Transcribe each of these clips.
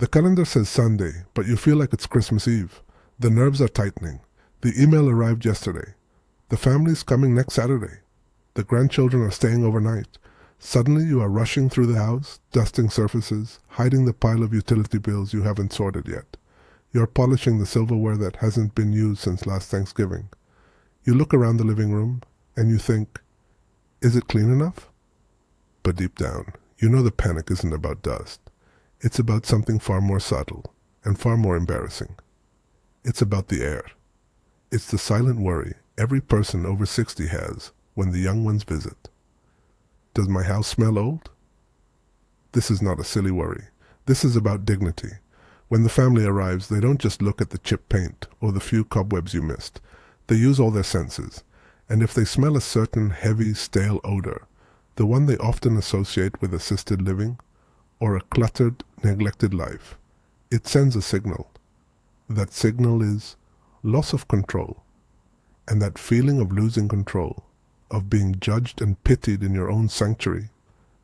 The calendar says Sunday, but you feel like it's Christmas Eve. The nerves are tightening. The email arrived yesterday. The family's coming next Saturday. The grandchildren are staying overnight. Suddenly you are rushing through the house, dusting surfaces, hiding the pile of utility bills you haven't sorted yet. You're polishing the silverware that hasn't been used since last Thanksgiving. You look around the living room and you think, is it clean enough? But deep down, you know the panic isn't about dust. It's about something far more subtle and far more embarrassing. It's about the air. It's the silent worry every person over 60 has when the young ones visit. Does my house smell old? This is not a silly worry. This is about dignity. When the family arrives, they don't just look at the chipped paint or the few cobwebs you missed. They use all their senses. And if they smell a certain heavy, stale odor, the one they often associate with assisted living or a cluttered, neglected life, it sends a signal. That signal is loss of control. And that feeling of losing control, of being judged and pitied in your own sanctuary,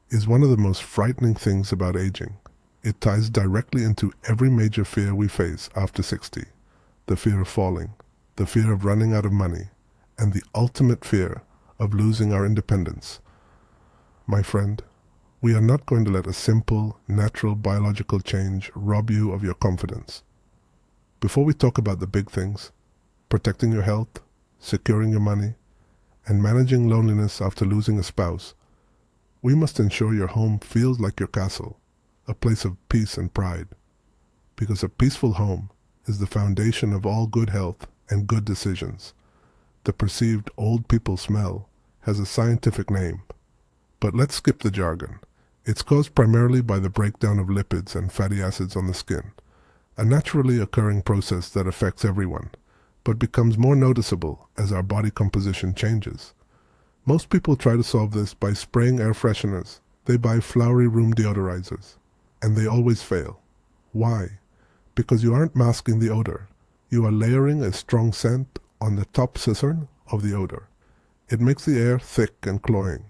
is one of the most frightening things about aging. It ties directly into every major fear we face after 60. The fear of falling, the fear of running out of money, and the ultimate fear of losing our independence. My friend, we are not going to let a simple, natural biological change rob you of your confidence. Before we talk about the big things, protecting your health, securing your money, and managing loneliness after losing a spouse, we must ensure your home feels like your castle, a place of peace and pride. Because a peaceful home is the foundation of all good health and good decisions. The perceived old people smell has a scientific name. But let's skip the jargon. It's caused primarily by the breakdown of lipids and fatty acids on the skin, a naturally occurring process that affects everyone, but becomes more noticeable as our body composition changes. Most people try to solve this by spraying air fresheners. They buy flowery room deodorizers, and they always fail. Why? Because you aren't masking the odor. You are layering a strong scent on the top cistern of the odor. It makes the air thick and cloying.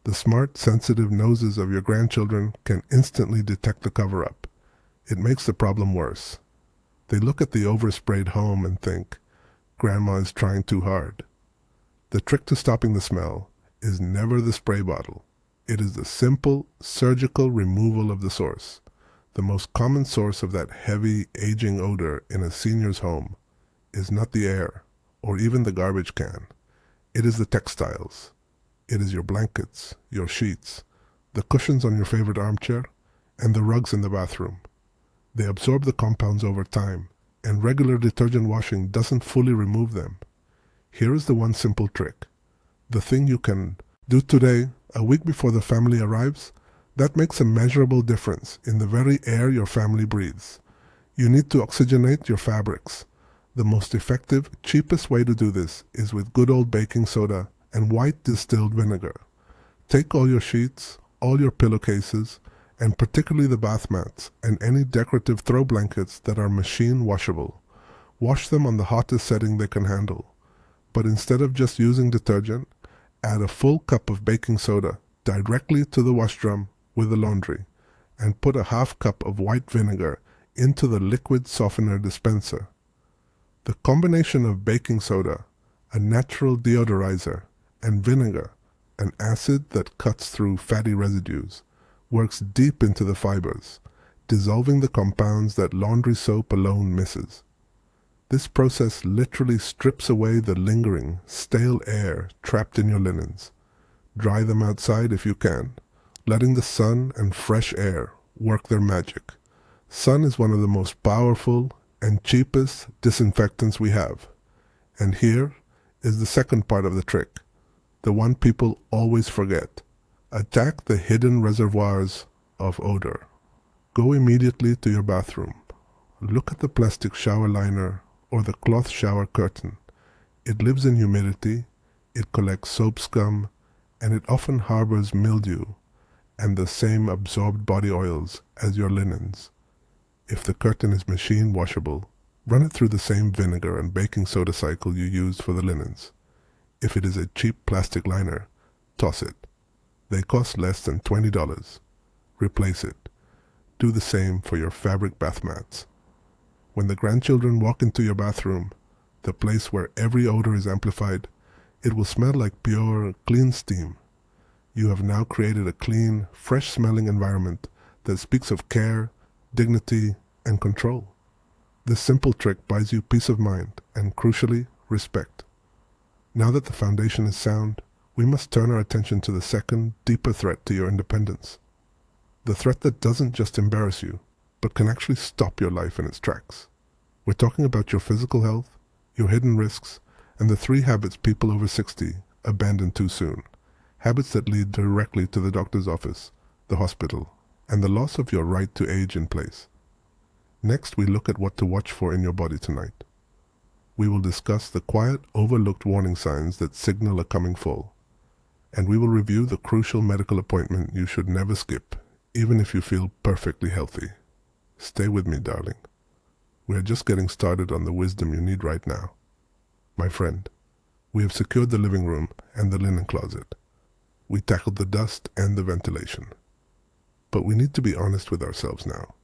The smart, sensitive noses of your grandchildren can instantly detect the cover-up. It makes the problem worse. They look at the oversprayed home and think, Grandma is trying too hard. The trick to stopping the smell is never the spray bottle. It is the simple, surgical removal of the source. The most common source of that heavy, aging odor in a senior's home is not the air or even the garbage can. It is the textiles. It is your blankets, your sheets, the cushions on your favorite armchair, and the rugs in the bathroom. They absorb the compounds over time, and regular detergent washing doesn't fully remove them. Here is the one simple trick. The thing you can do today, a week before the family arrives, that makes a measurable difference in the very air your family breathes. You need to oxygenate your fabrics. The most effective, cheapest way to do this is with good old baking soda and white distilled vinegar. Take all your sheets, all your pillowcases, and particularly the bath mats and any decorative throw blankets that are machine washable. Wash them on the hottest setting they can handle. But instead of just using detergent, add a full cup of baking soda directly to the wash drum with the laundry, and put a half cup of white vinegar into the liquid softener dispenser. The combination of baking soda, a natural deodorizer, and vinegar, an acid that cuts through fatty residues, works deep into the fibers, dissolving the compounds that laundry soap alone misses. This process literally strips away the lingering, stale air trapped in your linens. Dry them outside if you can, letting the sun and fresh air work their magic. Sun is one of the most powerful and cheapest disinfectants we have. And here is the second part of the trick, the one people always forget. Attack the hidden reservoirs of odor. Go immediately to your bathroom. Look at the plastic shower liner or the cloth shower curtain. It lives in humidity, it collects soap scum, and it often harbors mildew and the same absorbed body oils as your linens. If the curtain is machine washable, run it through the same vinegar and baking soda cycle you used for the linens. If it is a cheap plastic liner, toss it. They cost less than $20. Replace it. do the same for your fabric bath mats. When the grandchildren walk into your bathroom, the place where every odor is amplified, it will smell like pure, clean steam. You have now created a clean, fresh-smelling environment that speaks of care, dignity, and control. This simple trick buys you peace of mind and, crucially, respect. Now that the foundation is sound, we must turn our attention to the second, deeper threat to your independence. The threat that doesn't just embarrass you, but can actually stop your life in its tracks. We're talking about your physical health, your hidden risks, and the 3 habits people over 60 abandon too soon. Habits that lead directly to the doctor's office, the hospital, and the loss of your right to age in place. Next, we look at what to watch for in your body tonight. We will discuss the quiet, overlooked warning signs that signal a coming fall. And we will review the crucial medical appointment you should never skip, even if you feel perfectly healthy. Stay with me, darling. We are just getting started on the wisdom you need right now. My friend, we have secured the living room and the linen closet. We tackled the dust and the ventilation. But we need to be honest with ourselves now.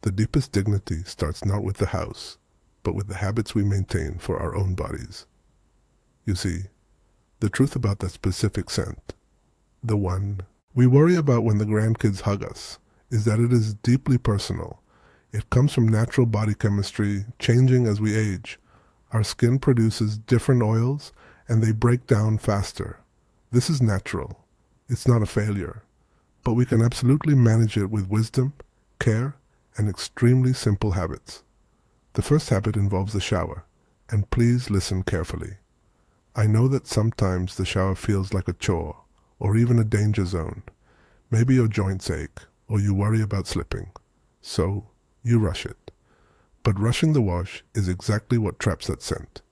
The deepest dignity starts not with the house, but with the habits we maintain for our own bodies. You see, the truth about that specific scent, the one we worry about when the grandkids hug us, is that it is deeply personal. It comes from natural body chemistry, changing as we age. Our skin produces different oils, and they break down faster. This is natural. It's not a failure. But we can absolutely manage it with wisdom, care, and extremely simple habits. The first habit involves the shower, and please listen carefully. I know that sometimes the shower feels like a chore, or even a danger zone. Maybe your joints ache, or you worry about slipping. So, you rush it. But rushing the wash is exactly what traps that scent.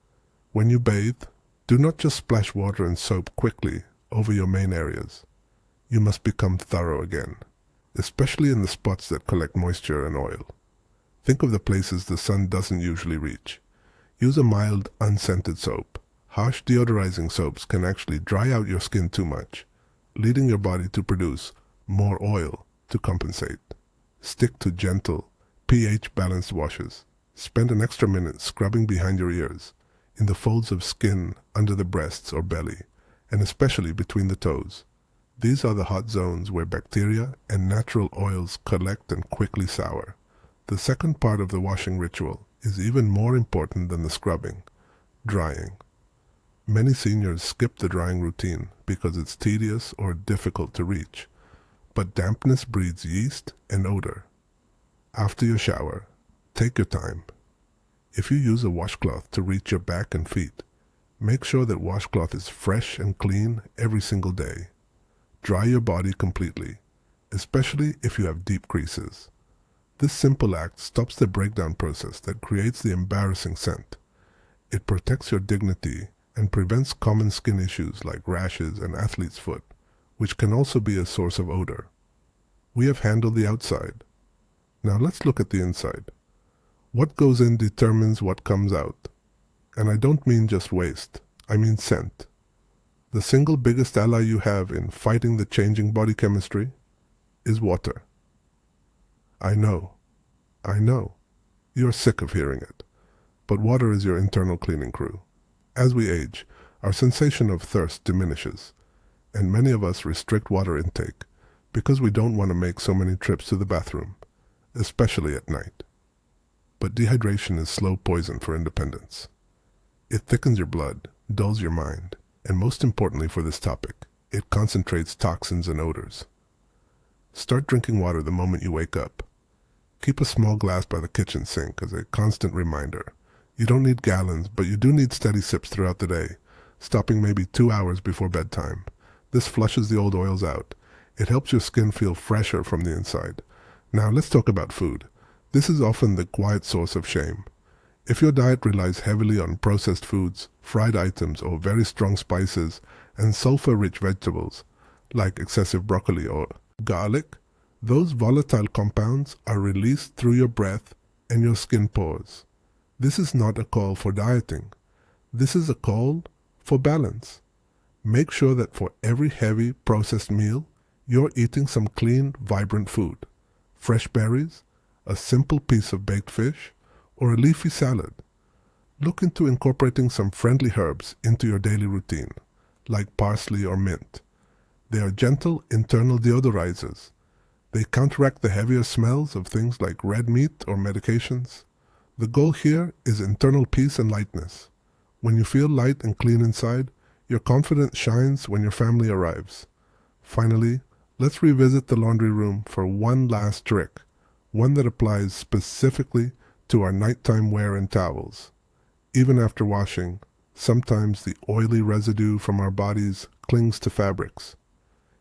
When you bathe, do not just splash water and soap quickly over your main areas. You must become thorough again, especially in the spots that collect moisture and oil. Think of the places the sun doesn't usually reach. Use a mild, unscented soap. Harsh deodorizing soaps can actually dry out your skin too much, leading your body to produce more oil to compensate. Stick to gentle, pH-balanced washes. Spend an extra minute scrubbing behind your ears, in the folds of skin under the breasts or belly, and especially between the toes. These are the hot zones where bacteria and natural oils collect and quickly sour. The second part of the washing ritual is even more important than the scrubbing: drying. Many seniors skip the drying routine because it's tedious or difficult to reach, but dampness breeds yeast and odor. After your shower, take your time. If you use a washcloth to reach your back and feet, make sure that washcloth is fresh and clean every single day. Dry your body completely, especially if you have deep creases. This simple act stops the breakdown process that creates the embarrassing scent. It protects your dignity and prevents common skin issues like rashes and athlete's foot, which can also be a source of odor. We have handled the outside. Now let's look at the inside. What goes in determines what comes out. And I don't mean just waste, I mean scent. The single biggest ally you have in fighting the changing body chemistry is water. I know, you're sick of hearing it, but water is your internal cleaning crew. As we age, our sensation of thirst diminishes, and many of us restrict water intake because we don't want to make so many trips to the bathroom, especially at night. But dehydration is slow poison for independence. It thickens your blood, dulls your mind, and most importantly for this topic, it concentrates toxins and odors. Start drinking water the moment you wake up. Keep a small glass by the kitchen sink as a constant reminder. You don't need gallons, but you do need steady sips throughout the day, stopping maybe 2 hours before bedtime. This flushes the old oils out. It helps your skin feel fresher from the inside. Now let's talk about food. This is often the quiet source of shame. If your diet relies heavily on processed foods, fried items, or very strong spices, and sulfur-rich vegetables, like excessive broccoli or garlic, those volatile compounds are released through your breath and your skin pores. This is not a call for dieting. This is a call for balance. Make sure that for every heavy, processed meal, you're eating some clean, vibrant food. fresh berries, a simple piece of baked fish, or a leafy salad. Look into incorporating some friendly herbs into your daily routine, like parsley or mint. They are gentle internal deodorizers. They counteract the heavier smells of things like red meat or medications. The goal here is internal peace and lightness. When you feel light and clean inside, your confidence shines when your family arrives. Finally, let's revisit the laundry room for one last trick, one that applies specifically to our nighttime wear and towels. Even after washing, sometimes the oily residue from our bodies clings to fabrics.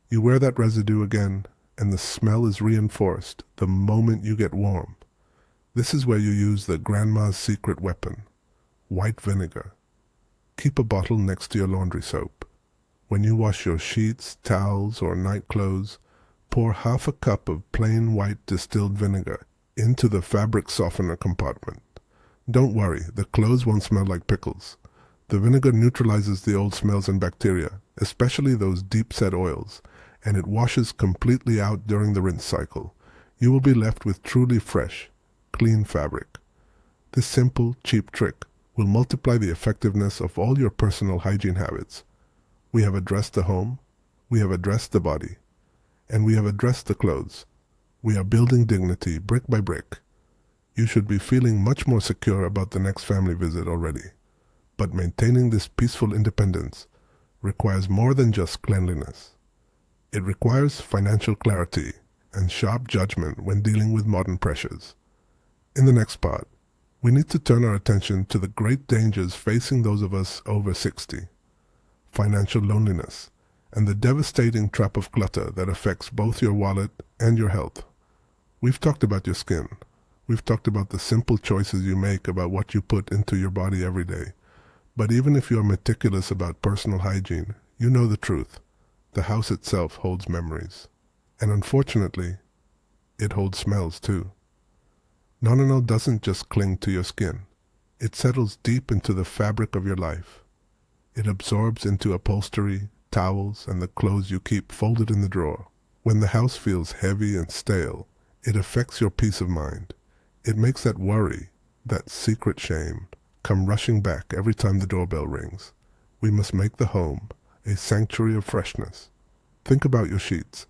You wear that residue again, and the smell is reinforced the moment you get warm. This is where you use the grandma's secret weapon, white vinegar. Keep a bottle next to your laundry soap. When you wash your sheets, towels, or night clothes, pour half a cup of plain white distilled vinegar into the fabric softener compartment. Don't worry, the clothes won't smell like pickles. The vinegar neutralizes the old smells and bacteria, especially those deep-set oils, and it washes completely out during the rinse cycle. You will be left with truly fresh, clean fabric. This simple, cheap trick will multiply the effectiveness of all your personal hygiene habits. We have addressed the home, we have addressed the body, and we have addressed the clothes. We are building dignity brick by brick. You should be feeling much more secure about the next family visit already. But maintaining this peaceful independence requires more than just cleanliness. It requires financial clarity and sharp judgment when dealing with modern pressures. In the next part, we need to turn our attention to the great dangers facing those of us over 60. Financial loneliness, and the devastating trap of clutter that affects both your wallet and your health. We've talked about your skin. We've talked about the simple choices you make about what you put into your body every day. But even if you are meticulous about personal hygiene, you know the truth. The house itself holds memories. And unfortunately, it holds smells too. Nonanol doesn't just cling to your skin. It settles deep into the fabric of your life. It absorbs into upholstery, towels, and the clothes you keep folded in the drawer. When the house feels heavy and stale, it affects your peace of mind. It makes that worry, that secret shame, come rushing back every time the doorbell rings. We must make the home a sanctuary of freshness. Think about your sheets.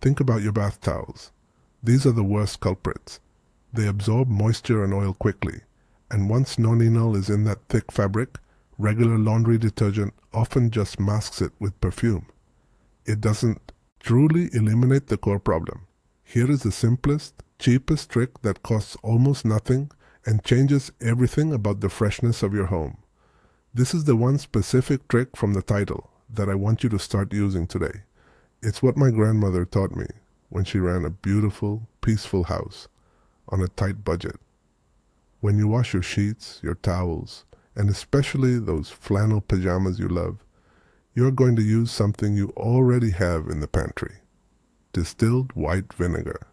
Think about your bath towels. These are the worst culprits. They absorb moisture and oil quickly, and once nonenal is in that thick fabric, regular laundry detergent often just masks it with perfume. It doesn't truly eliminate the core problem. Here is the simplest, cheapest trick that costs almost nothing and changes everything about the freshness of your home. This is the one specific trick from the title that I want you to start using today. It's what my grandmother taught me when she ran a beautiful, peaceful house on a tight budget. When you wash your sheets, your towels, and especially those flannel pajamas you love, you're going to use something you already have in the pantry. Distilled white vinegar.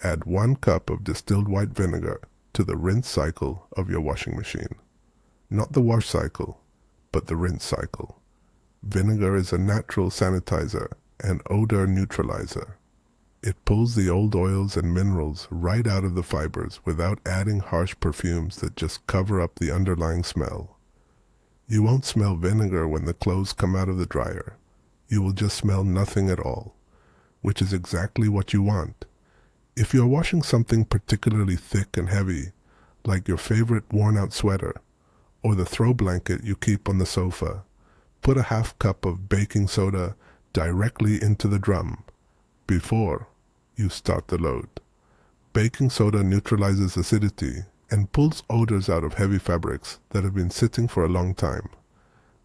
Add 1 cup of distilled white vinegar to the rinse cycle of your washing machine. Not the wash cycle, but the rinse cycle. Vinegar is a natural sanitizer and odor neutralizer. It pulls the old oils and minerals right out of the fibers without adding harsh perfumes that just cover up the underlying smell. You won't smell vinegar when the clothes come out of the dryer. You will just smell nothing at all, which is exactly what you want. If you're washing something particularly thick and heavy, like your favorite worn-out sweater, or the throw blanket you keep on the sofa, put a half cup of baking soda directly into the drum before you start the load. Baking soda neutralizes acidity and pulls odors out of heavy fabrics that have been sitting for a long time.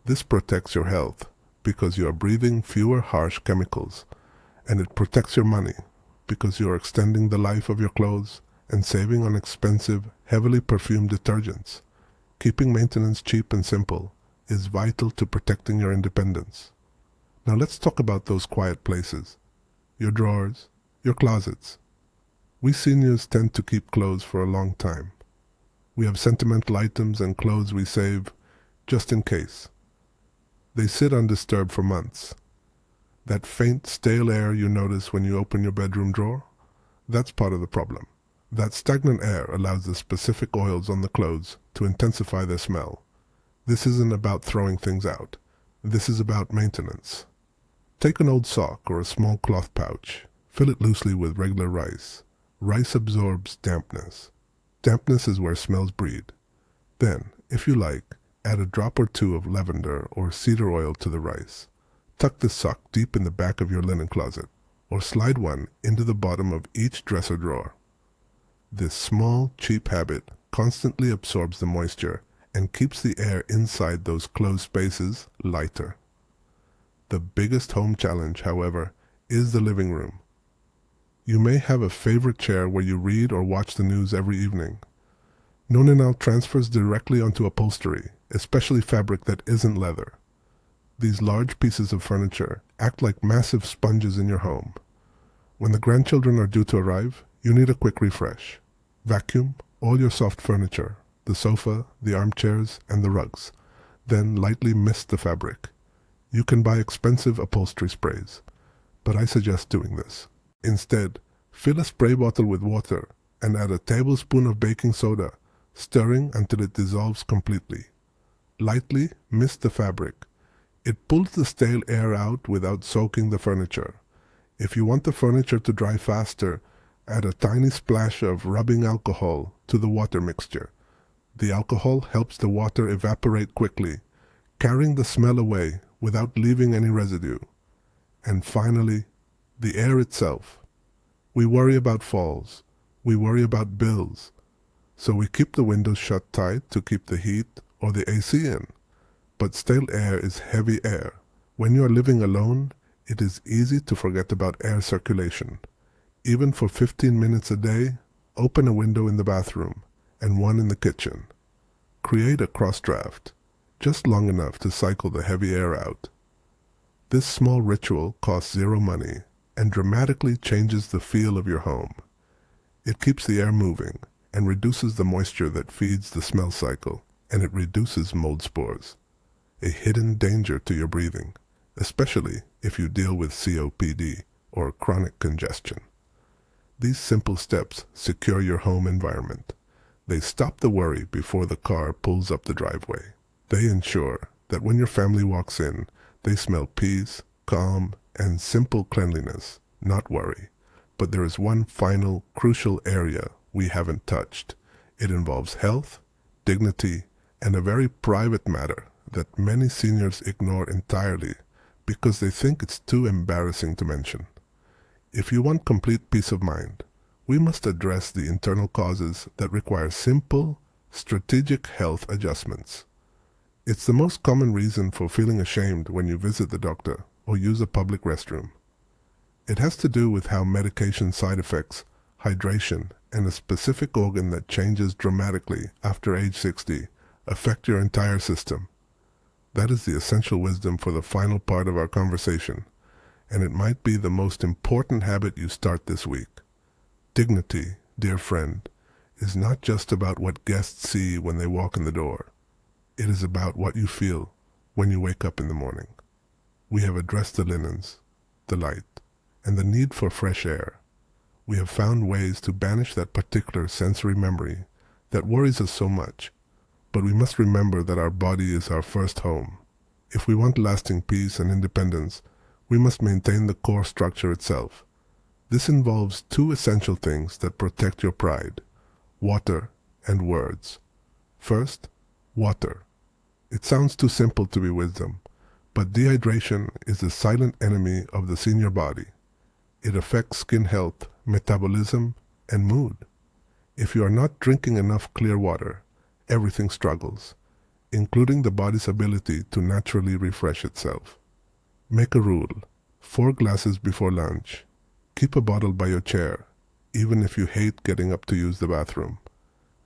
This protects your health because you are breathing fewer harsh chemicals, and it protects your money because you are extending the life of your clothes and saving on expensive, heavily perfumed detergents. Keeping maintenance cheap and simple is vital to protecting your independence. Now let's talk about those quiet places. Your drawers, your closets. We seniors tend to keep clothes for a long time. We have sentimental items and clothes we save just in case. They sit undisturbed for months. That faint, stale air you notice when you open your bedroom drawer, That's part of the problem. That stagnant air allows the specific oils on the clothes to intensify their smell. This isn't about throwing things out. This is about maintenance. Take an old sock or a small cloth pouch. Fill it loosely with regular rice. Rice absorbs dampness. Dampness is where smells breed. Then, if you like, add a drop or two of lavender or cedar oil to the rice. Tuck this sock deep in the back of your linen closet, or slide one into the bottom of each dresser drawer. This small, cheap habit constantly absorbs the moisture and keeps the air inside those closed spaces lighter. The biggest home challenge, however, is the living room. You may have a favorite chair where you read or watch the news every evening. Now transfers directly onto upholstery, especially fabric that isn't leather. These large pieces of furniture act like massive sponges in your home. When the grandchildren are due to arrive, you need a quick refresh. Vacuum all your soft furniture, the sofa, the armchairs, and the rugs. Then lightly mist the fabric. You can buy expensive upholstery sprays, but I suggest doing this. Instead, fill a spray bottle with water and add a tablespoon of baking soda, stirring until it dissolves completely. Lightly mist the fabric. It pulls the stale air out without soaking the furniture. If you want the furniture to dry faster, add a tiny splash of rubbing alcohol to the water mixture. The alcohol helps the water evaporate quickly, carrying the smell away without leaving any residue. And finally, the air itself. We worry about falls. We worry about bills. So we keep the windows shut tight to keep the heat or the AC in. But stale air is heavy air. When you are living alone, it is easy to forget about air circulation. Even for 15 minutes a day, open a window in the bathroom and one in the kitchen. Create a cross draft, just long enough to cycle the heavy air out. This small ritual costs zero money and dramatically changes the feel of your home. It keeps the air moving and reduces the moisture that feeds the smell cycle, and it reduces mold spores, a hidden danger to your breathing, especially if you deal with COPD or chronic congestion. These simple steps secure your home environment. They stop the worry before the car pulls up the driveway. They ensure that when your family walks in, they smell peace, calm, and simple cleanliness, not worry. But there is one final, crucial area we haven't touched. It involves health, dignity, and a very private matter that many seniors ignore entirely because they think it's too embarrassing to mention. If you want complete peace of mind, we must address the internal causes that require simple, strategic health adjustments. It's the most common reason for feeling ashamed when you visit the doctor or use a public restroom. It has to do with how medication side effects, hydration, and a specific organ that changes dramatically after age 60 affect your entire system. That is the essential wisdom for the final part of our conversation, and it might be the most important habit you start this week. Dignity, dear friend, is not just about what guests see when they walk in the door. It is about what you feel when you wake up in the morning. We have addressed the linens, the light, and the need for fresh air. We have found ways to banish that particular sensory memory that worries us so much. But we must remember that our body is our first home. If we want lasting peace and independence, we must maintain the core structure itself. This involves two essential things that protect your pride: water and words. First, water. It sounds too simple to be wisdom, but dehydration is the silent enemy of the senior body. It affects skin health, metabolism, and mood. If you are not drinking enough clear water, everything struggles, including the body's ability to naturally refresh itself. Make a rule: 4 glasses before lunch. Keep a bottle by your chair, even if you hate getting up to use the bathroom.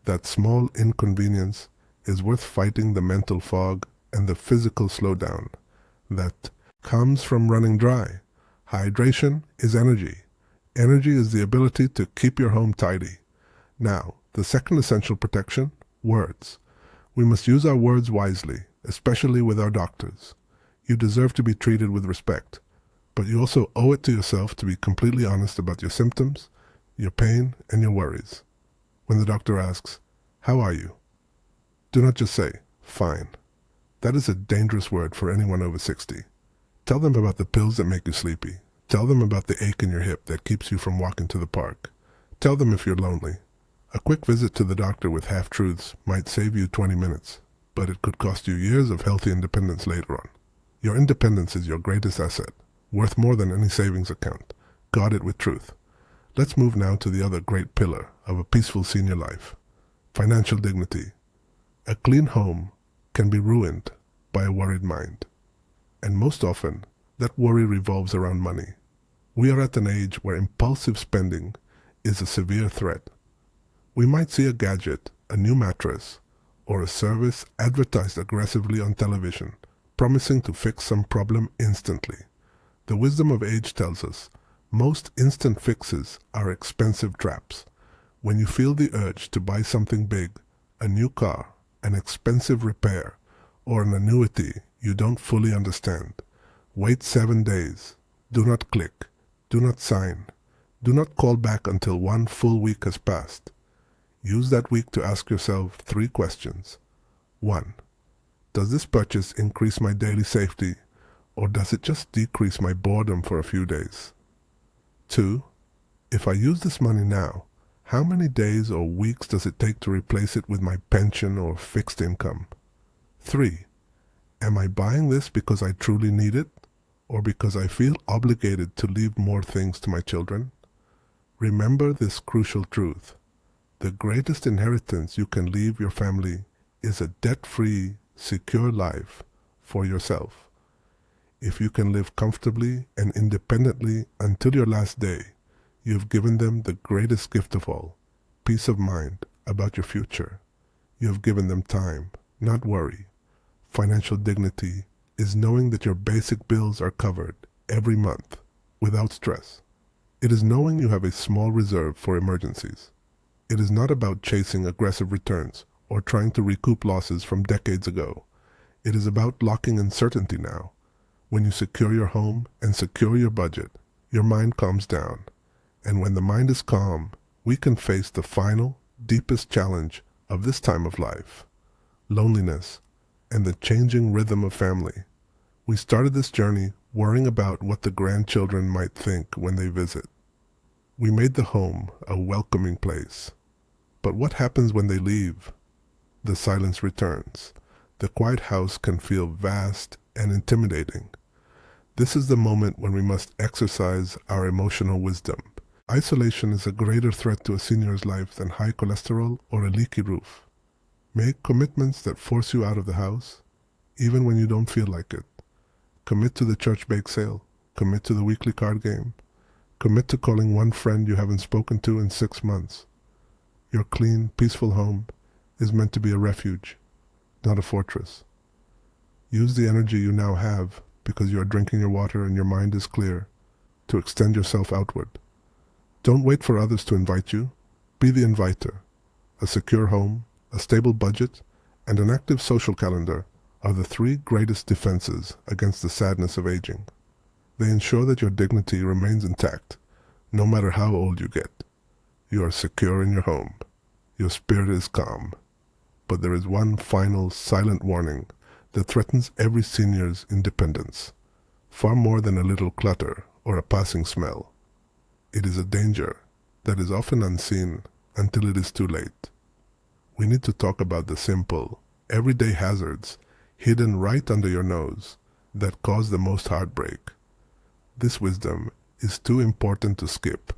That small inconvenience is worth fighting the mental fog and the physical slowdown that comes from running dry. Hydration is energy. Energy is the ability to keep your home tidy. Now, the second essential protection: words. We must use our words wisely, especially with our doctors. You deserve to be treated with respect, but you also owe it to yourself to be completely honest about your symptoms, your pain, and your worries. When the doctor asks, "How are you?" do not just say, "Fine." That is a dangerous word for anyone over 60. Tell them about the pills that make you sleepy. Tell them about the ache in your hip that keeps you from walking to the park. Tell them if you're lonely. A quick visit to the doctor with half-truths might save you 20 minutes, but it could cost you years of healthy independence later on. Your independence is your greatest asset, worth more than any savings account. Guard it with truth. Let's move now to the other great pillar of a peaceful senior life: financial dignity. A clean home can be ruined by a worried mind. And most often, that worry revolves around money. We are at an age where impulsive spending is a severe threat. We might see a gadget, a new mattress, or a service advertised aggressively on television, promising to fix some problem instantly. The wisdom of age tells us most instant fixes are expensive traps. When you feel the urge to buy something big, a new car, an expensive repair, or an annuity you don't fully understand, wait 7 days. Do not click. Do not sign. Do not call back until 1 full week has passed. Use that week to ask yourself 3 questions. 1. Does this purchase increase my daily safety, or does it just decrease my boredom for a few days? 2. If I use this money now, how many days or weeks does it take to replace it with my pension or fixed income? 3. Am I buying this because I truly need it, or because I feel obligated to leave more things to my children? Remember this crucial truth. The greatest inheritance you can leave your family is a debt-free, secure life for yourself. If you can live comfortably and independently until your last day, you have given them the greatest gift of all, peace of mind about your future. You have given them time, not worry. Financial dignity is knowing that your basic bills are covered every month without stress. It is knowing you have a small reserve for emergencies. It is not about chasing aggressive returns or trying to recoup losses from decades ago. It is about locking in certainty now. When you secure your home and secure your budget, your mind calms down. And when the mind is calm, we can face the final, deepest challenge of this time of life: loneliness and the changing rhythm of family. We started this journey worrying about what the grandchildren might think when they visit. We made the home a welcoming place. But what happens when they leave? The silence returns. The quiet house can feel vast and intimidating. This is the moment when we must exercise our emotional wisdom. Isolation is a greater threat to a senior's life than high cholesterol or a leaky roof. Make commitments that force you out of the house, even when you don't feel like it. Commit to the church bake sale. Commit to the weekly card game. Commit to calling one friend you haven't spoken to in 6 months. Your clean, peaceful home is meant to be a refuge, not a fortress. Use the energy you now have, because you are drinking your water and your mind is clear, to extend yourself outward. Don't wait for others to invite you. Be the inviter. A secure home, a stable budget, and an active social calendar are the 3 greatest defenses against the sadness of aging. They ensure that your dignity remains intact, no matter how old you get. You are secure in your home. Your spirit is calm. But there is one final silent warning that threatens every senior's independence, far more than a little clutter or a passing smell. It is a danger that is often unseen until it is too late. We need to talk about the simple, everyday hazards hidden right under your nose that cause the most heartbreak. This wisdom is too important to skip.